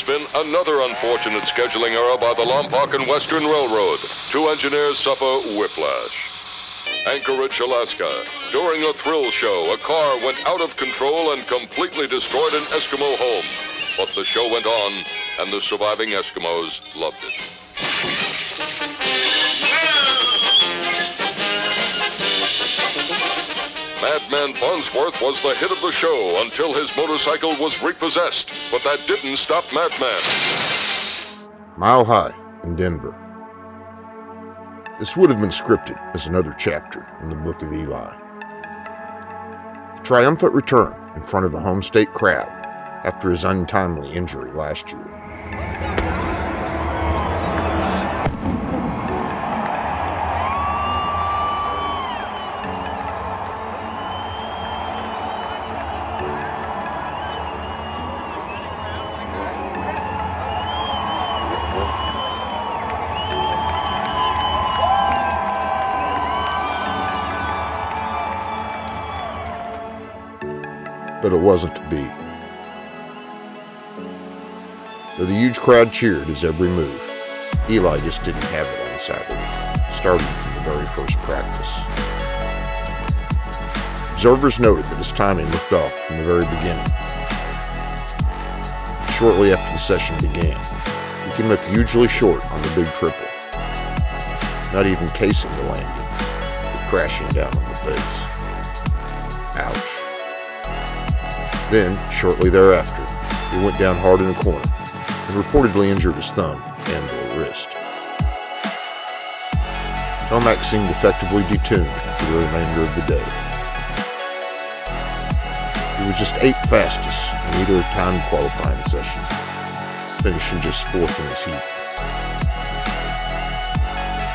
been another unfortunate scheduling error by the Lompoc and Western Railroad. 2 engineers suffer whiplash. Anchorage, Alaska. During a thrill show, a car went out of control and completely destroyed an Eskimo home. But the show went on, and the surviving Eskimos loved it. Madman Farnsworth was the hit of the show until his motorcycle was repossessed, but that didn't stop Madman. Mile High in Denver. This would have been scripted as another chapter in the Book of Eli. The triumphant return in front of a home state crowd after his untimely injury last year. But it wasn't to be. Though the huge crowd cheered his every move, Eli just didn't have it on Saturday, starting from the very first practice. Observers noted that his timing looked off from the very beginning. Shortly after the session began, he came up hugely short on the big triple, not even casing the landing, but crashing down on the face. Ouch. Then, shortly thereafter, he went down hard in a corner and reportedly injured his thumb and or wrist. Tomac seemed effectively detuned for the remainder of the day. He was just 8th fastest in either time qualifying session, finishing just 4th in his heat.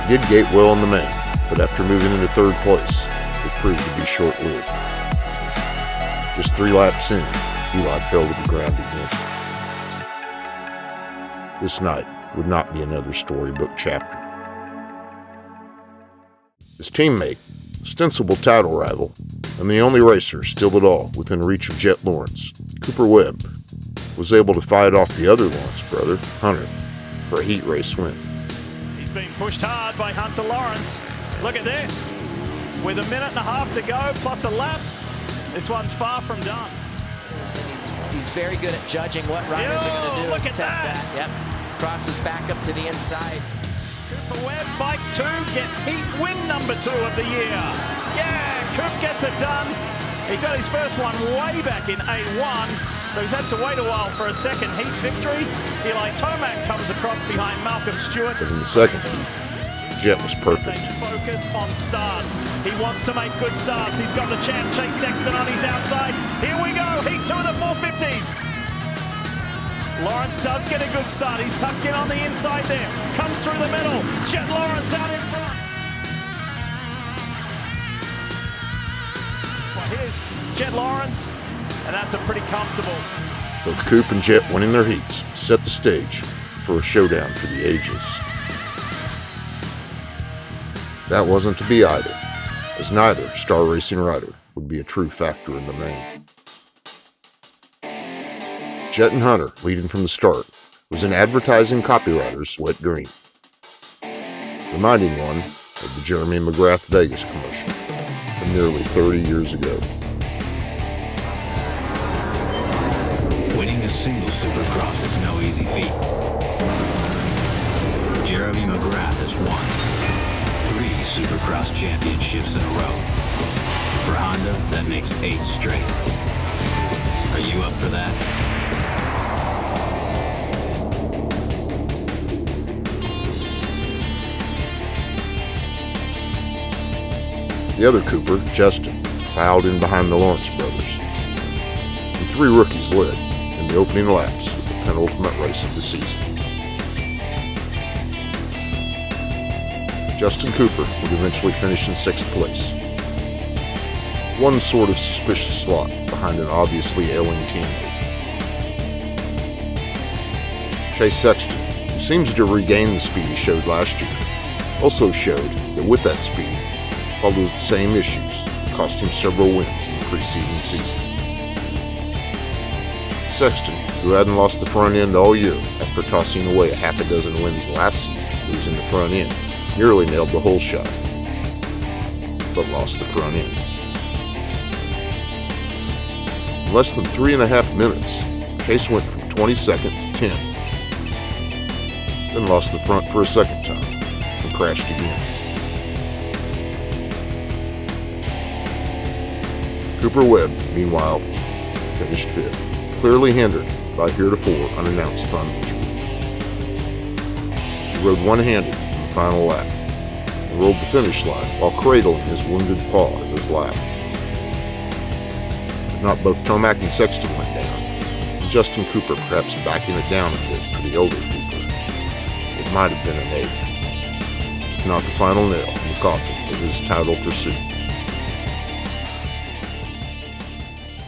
He did gate well in the main, but after moving into 3rd place, it proved to be short-lived. Just 3 laps in, Eli fell to the ground again. This night would not be another storybook chapter. His teammate, ostensible title rival, and the only racer still at all within reach of Jet Lawrence, Cooper Webb, was able to fight off the other Lawrence brother, Hunter, for a heat race win. He's been pushed hard by Hunter Lawrence. Look at this. With 1.5 minutes to go, plus a lap, this one's far from done. He's very good at judging what riders are going to do. Look at that. Yep. Crosses back up to the inside. Cooper Webb, bike 2, gets heat win number 2 of the year. Yeah, Coop gets it done. He got his first one way back in A1, so he's had to wait a while for a second heat victory. Eli Tomac comes across behind Malcolm Stewart. But in the second heat, Jet was perfect. Focus on starts. He wants to make good starts. He's got the champ Chase Sexton on his outside. Here we go. Heat 2 of the 450s. Lawrence does get a good start. He's tucked in on the inside there. Comes through the middle. Jet Lawrence out in front. Well, here's Jet Lawrence, and that's a pretty comfortable. Both Coop and Jet winning their heats set the stage for a showdown for the ages. That wasn't to be either, as neither star racing rider would be a true factor in the main. Jet and Hunter, leading from the start, was an advertising copywriter's wet dream, reminding one of the Jeremy McGrath Vegas commercial from nearly 30 years ago. Winning a single Supercross is no easy feat. Jeremy McGrath has won 3 Supercross championships in a row. For Honda, that makes 8 straight. Are you up for that? The other Cooper, Justin, filed in behind the Lawrence brothers, and 3 rookies led in the opening laps of the penultimate race of the season. Justin Cooper would eventually finish in 6th place, one sort of suspicious slot behind an obviously ailing teammate. Chase Sexton, who seems to regain the speed he showed last year, also showed that with that speed follows the same issues that cost him several wins in the preceding season. Sexton who hadn't lost the front end all year after tossing away a half a dozen wins last season, losing the front end, nearly nailed the whole shot, but lost the front end. In less than 3.5 minutes, Chase went from 22nd to 10th, then lost the front for a second time and crashed again. Cooper Webb, meanwhile, finished 5th, clearly hindered by heretofore unannounced thumb injury. He rode one-handed in the final lap and rolled the finish line while cradling his wounded paw in his lap. But not both Tomac and Sexton went down, and Justin Cooper perhaps backing it down a bit for the older Cooper. It might have been an 8th, if not the final nail in the coffin of his title pursuit.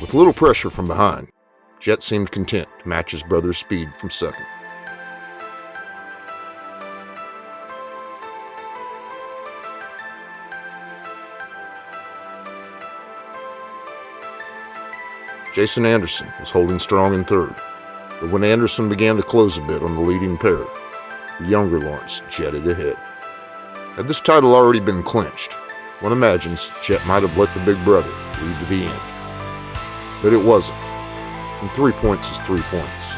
With little pressure from behind, Jet seemed content to match his brother's speed from second. Jason Anderson was holding strong in third, but when Anderson began to close a bit on the leading pair, the younger Lawrence jetted ahead. Had this title already been clinched, one imagines Jet might have let the big brother lead to the end. But it wasn't, and 3 points is 3 points.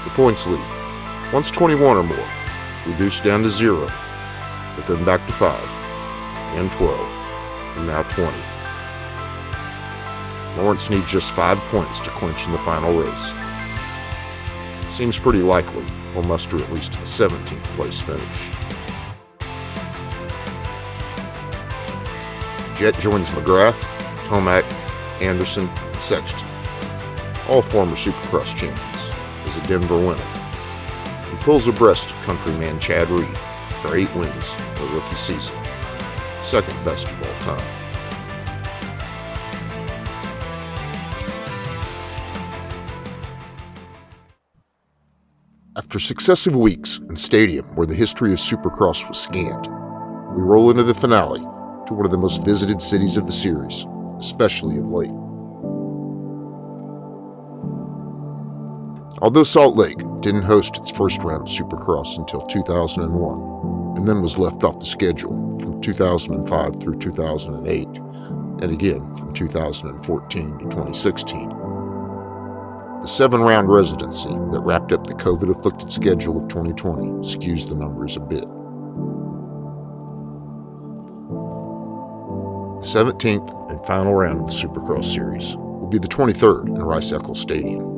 The points lead, once 21 or more, reduced down to 0, but then back to 5, and 12, and now 20. Lawrence needs just 5 points to clinch in the final race. Seems pretty likely he'll muster at least a 17th place finish. Jet joins McGrath, Tomac, Anderson, and Sexton, all former Supercross champions, as a Denver winner, and pulls abreast of countryman Chad Reed for 8 wins in a rookie season, second best of all time. After successive weeks in stadium where the history of Supercross was scanned, we roll into the finale to one of the most visited cities of the series, especially of late. Although Salt Lake didn't host its first round of Supercross until 2001, and then was left off the schedule from 2005 through 2008, and again from 2014 to 2016, the 7-round residency that wrapped up the COVID-afflicted schedule of 2020 skews the numbers a bit. The 17th and final round of the Supercross series will be the 23rd in Rice-Eccles Stadium.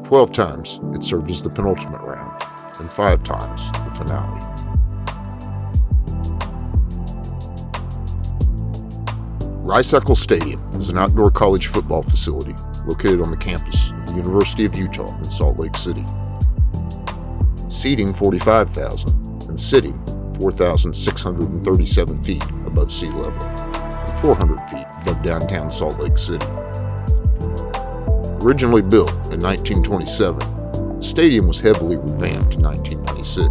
12 times it served as the penultimate round, and 5 times the finale. Rice-Eccles Stadium is an outdoor college football facility located on the campus of the University of Utah in Salt Lake City. Seating 45,000 and sitting 4,637 feet above sea level, and 400 feet above downtown Salt Lake City. Originally built in 1927, the stadium was heavily revamped in 1996.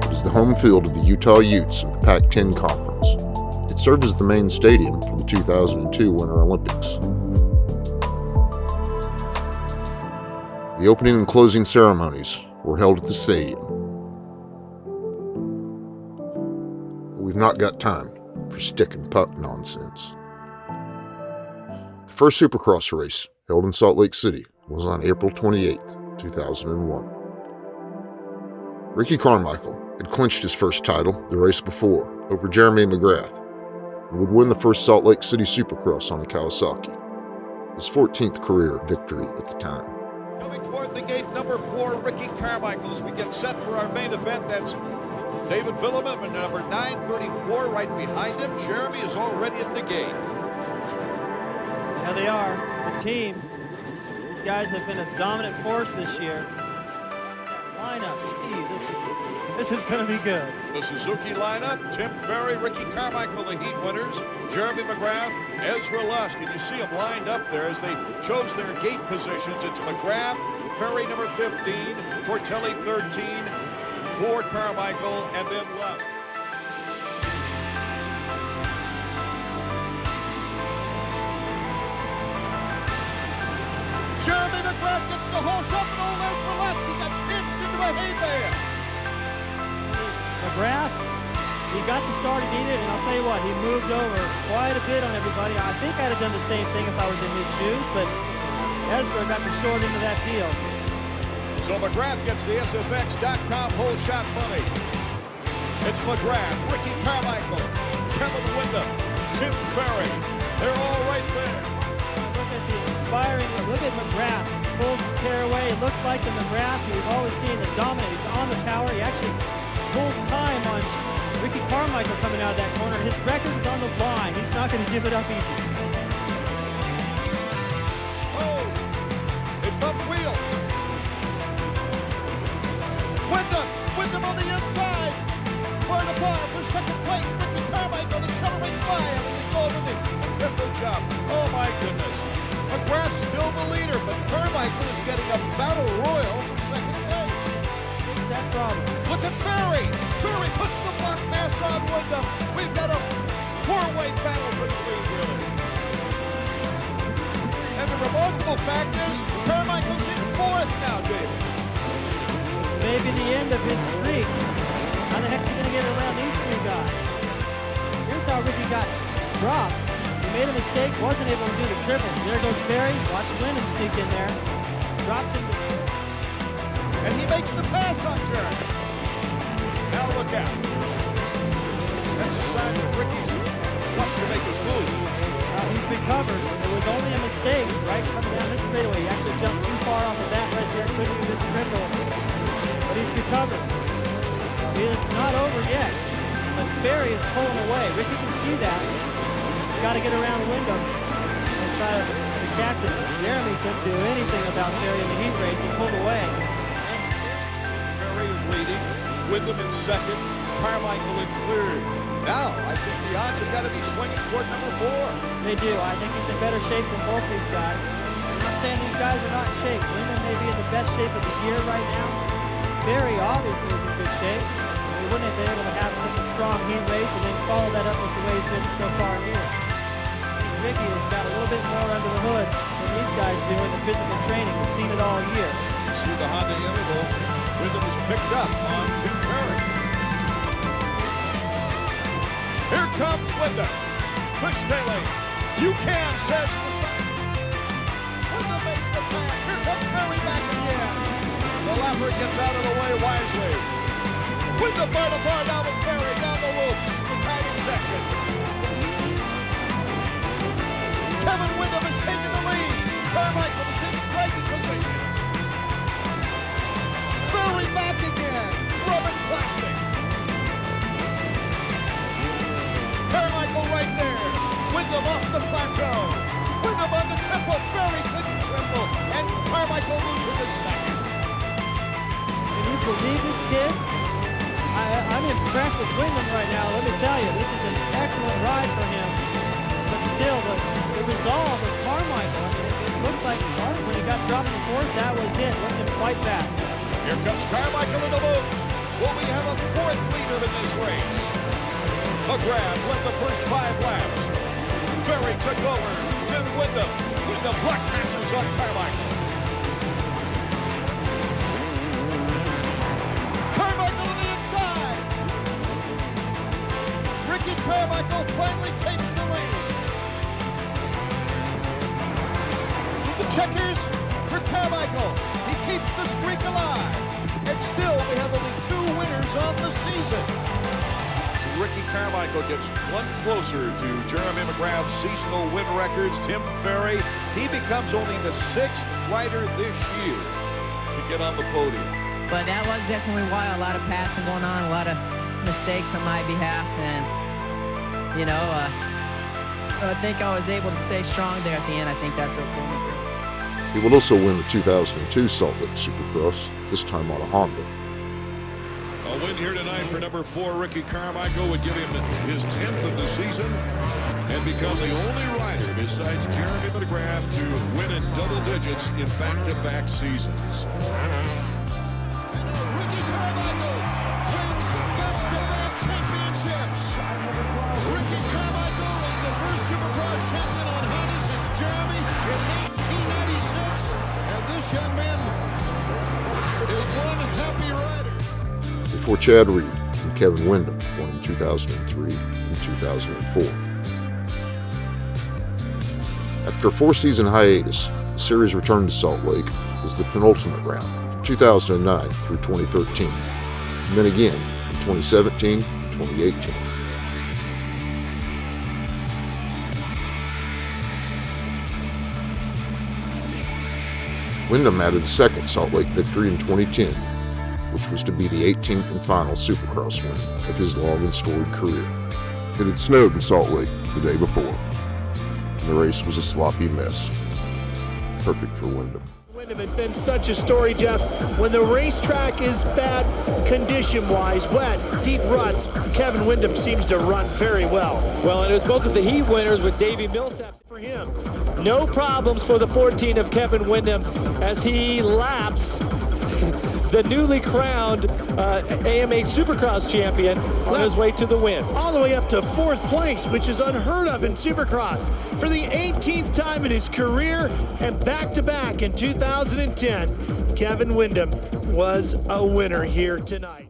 It is the home field of the Utah Utes of the Pac-10 Conference. It served as the main stadium for the 2002 Winter Olympics. The opening and closing ceremonies were held at the stadium. But we've not got time for stick and puck nonsense. The first Supercross race held in Salt Lake City was on April 28, 2001. Ricky Carmichael had clinched his first title the race before over Jeremy McGrath, and would win the first Salt Lake City Supercross on the Kawasaki, his 14th career victory at the time. Coming toward the gate, number 4, Ricky Carmichael, as we get set for our main event. That's David Villeman, number 934, right behind him. Jeremy is already at the gate. Yeah, they are. The team. These guys have been a dominant force this year. That lineup, geez, this is going to be good. The Suzuki lineup: Tim Ferry, Ricky Carmichael, the heat winners, Jeremy McGrath, Ezra Lusk, and you see them lined up there as they chose their gate positions. It's McGrath, Ferry number 15, Tortelli 13, Ford, Carmichael, and then Lusk. McGrath gets the whole shot, and old Ezraleski got pinched into a hay bale. McGrath, he got the start he needed, and I'll tell you what, he moved over quite a bit on everybody. I think I'd have done the same thing if I was in his shoes, but Ezra got the short end of that deal. So McGrath gets the SFX.com whole shot money. It's McGrath, Ricky Carmichael, Kevin Windham, Tim Ferry. They're all right there. Look at the inspiring, look at McGrath. Pulls his hair away. It looks like the McGrath we've always seen, the dominant. He's on the power. He actually pulls time on Ricky Carmichael coming out of that corner. His record is on the line. He's not going to give it up easy. Oh, they bump wheels. Windham on the inside. Far to bar for second place. Ricky Carmichael accelerates by him as he goes over the triple jump. Oh my goodness. McGrath's still the leader, but Carmichael is getting a battle royal for second place. What's that problem? Look at Ferry. Ferry puts the block pass on Windham. We've got a four-way battle for the lead, really. And the remarkable fact is, Carmichael's in fourth now, David. Maybe the end of his streak. How the heck is he going to get around these three guys? Here's how Ricky got dropped. He made a mistake, wasn't able to do the triple. There goes Ferry. Watch Windham sneak in there. Drops him. And he makes the pass on Jeremy. Now look out. That's a sign that Ricky's wants to make his move. He's been covered. It was only a mistake, right? Coming down this straightaway. He actually jumped too far off of that right there. Couldn't do this triple. But he's recovered. It's not over yet. But Ferry is pulling away. Ricky can see that. He's got to get around Windham and try to catch it. Jeremy couldn't do anything about Ferry in the heat race. He pulled away. Ferry is leading. Windham in second. Carmichael in third. Now, I think the odds have got to be swinging toward number 4. They do. I think he's in better shape than both these guys. I'm not saying these guys are not in shape. Windham may be in the best shape of the year right now. Ferry obviously is in good shape. He wouldn't have been able to have such a strong heat race and then follow that up with the way he's been so far here. I think Ricky has got a little bit more under the hood than these guys do in the physical training. We've seen it all year. You see the Honda interval. Windham is picked up on Tim Ferry. Here comes Windham. Fishtailing. You can, says the sun. Windham makes the pass. Here comes Ferry back again. The lapper gets out of the way wisely. Windham bar to bar down with Ferry down the loops to the timing section. Kevin Windham has taken the lead. Carmichael is in striking position. Ferry back again. Rubbing plastic. Carmichael right there. Windham off the plateau. Windham on the tempo. Ferry couldn't triple. And Carmichael loses the second. Can you believe this kid? I'm impressed with Windham right now. Let me tell you, this is an excellent ride for him. But still, the resolve of Carmichael, I mean, it looked like when he got dropped in the fourth, that was it. Let him fight back. Here comes Carmichael in the loop. Will we have a fourth leader in this race? McGrath led the first 5 laps. Ferry took over. Then Windham. Windham block passes on Carmichael. Carmichael to the inside. Ricky Carmichael finally takes the lead. The checkers for Carmichael. He keeps the streak alive. And still, we have only 2 winners on the season. Ricky Carmichael gets one closer to Jeremy McGrath's seasonal win records. Tim Ferry, he becomes only the 6th rider this year to get on the podium. But that was definitely wild. A lot of passing going on, a lot of mistakes on my behalf. And, you know, I think I was able to stay strong there at the end. I think that's what pulled me through. He will also win the 2002 Salt Lake Supercross, this time on a Honda. A win here tonight for number 4, Ricky Carmichael, would give him his 10th of the season and become the only rider besides Jeremy McGrath to win in double digits in back-to-back seasons. And Ricky Carmichael wins back-to-back championships. Ricky Carmichael is the first Supercross champion on Honda since Jeremy in 1996. And this young before Chad Reed and Kevin Windham won in 2003 and 2004. After a 4-season hiatus, the series returned to Salt Lake as the penultimate round from 2009 through 2013, and then again in 2017 and 2018. Windham added a second Salt Lake victory in 2010, which was to be the 18th and final Supercross win of his long and storied career. It had snowed in Salt Lake the day before, and the race was a sloppy mess. Perfect for Windham. Windham had been such a story, Jeff. When the racetrack is bad condition-wise, wet, deep ruts, Kevin Windham seems to run very well. Well, and it was both of the heat winners with Davey Millsap. For him, no problems for the 14 of Kevin Windham as he laps the newly crowned AMA Supercross champion on his way to the win. All the way up to 4th place, which is unheard of in Supercross. For the 18th time in his career and back-to-back in 2010, Kevin Windham was a winner here tonight.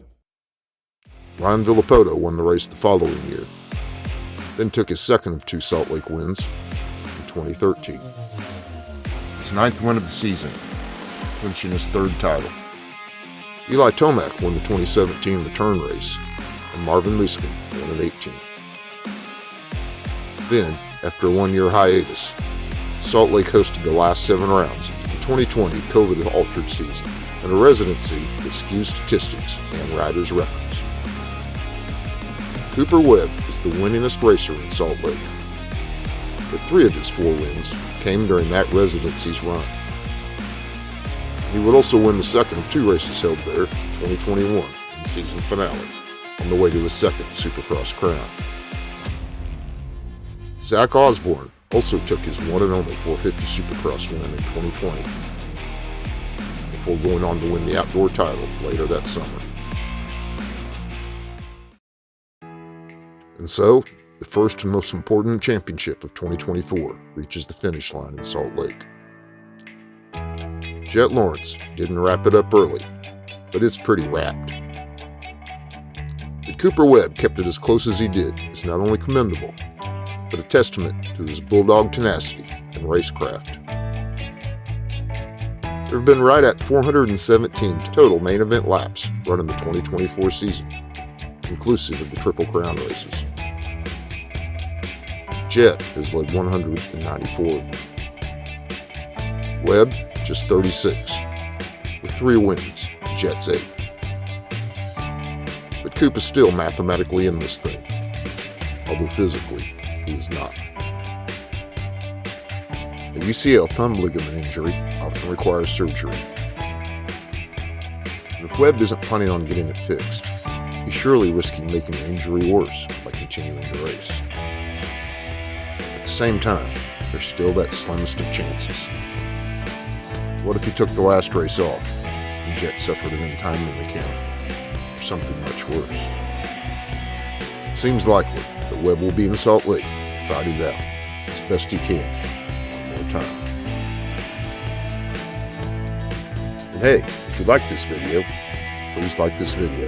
Ryan Villapoto won the race the following year, then took his second of 2 Salt Lake wins in 2013. His 9th win of the season, clinching his 3rd title. Eli Tomac won the 2017 return race, and Marvin Luskin won at 18. Then, after a 1-year hiatus, Salt Lake hosted the last 7 rounds of the 2020 COVID-altered season, and a residency that skews statistics and riders' records. Cooper Webb is the winningest racer in Salt Lake, but 3 of his 4 wins came during that residency's run. He would also win the second of 2 races held there in 2021 in season finale, on the way to his second Supercross crown. Zach Osborne also took his one and only 450 Supercross win in 2020, before going on to win the outdoor title later that summer. And so, the first and most important championship of 2024 reaches the finish line in Salt Lake. Jet Lawrence didn't wrap it up early, but it's pretty wrapped. That Cooper Webb kept it as close as he did is not only commendable, but a testament to his bulldog tenacity and racecraft. There have been right at 417 total main event laps run in the 2024 season, inclusive of the Triple Crown races. Jet has led 194 of them. Webb just 36, with 3 wins, Jet's 8. But Coop is still mathematically in this thing, although physically he is not. A UCL thumb ligament injury often requires surgery. And if Webb isn't planning on getting it fixed, he's surely risking making the injury worse by continuing to race. At the same time, there's still that slimmest of chances. What if he took the last race off and Jet suffered an untimely encounter, or something much worse? It seems likely that Webb will be in Salt Lake to fight it out as best he can one more time. And hey, if you like this video, please like this video.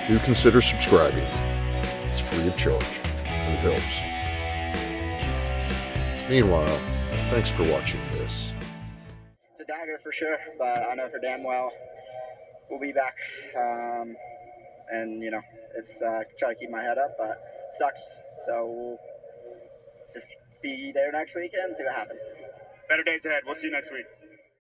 Do consider subscribing. It's free of charge and it helps. Meanwhile, thanks for watching this. It's a dagger for sure, but I know for damn well we'll be back. And, you know, it's try to keep my head up, but it sucks. So we'll just be there next weekend and see what happens. Better days ahead. We'll see you next week.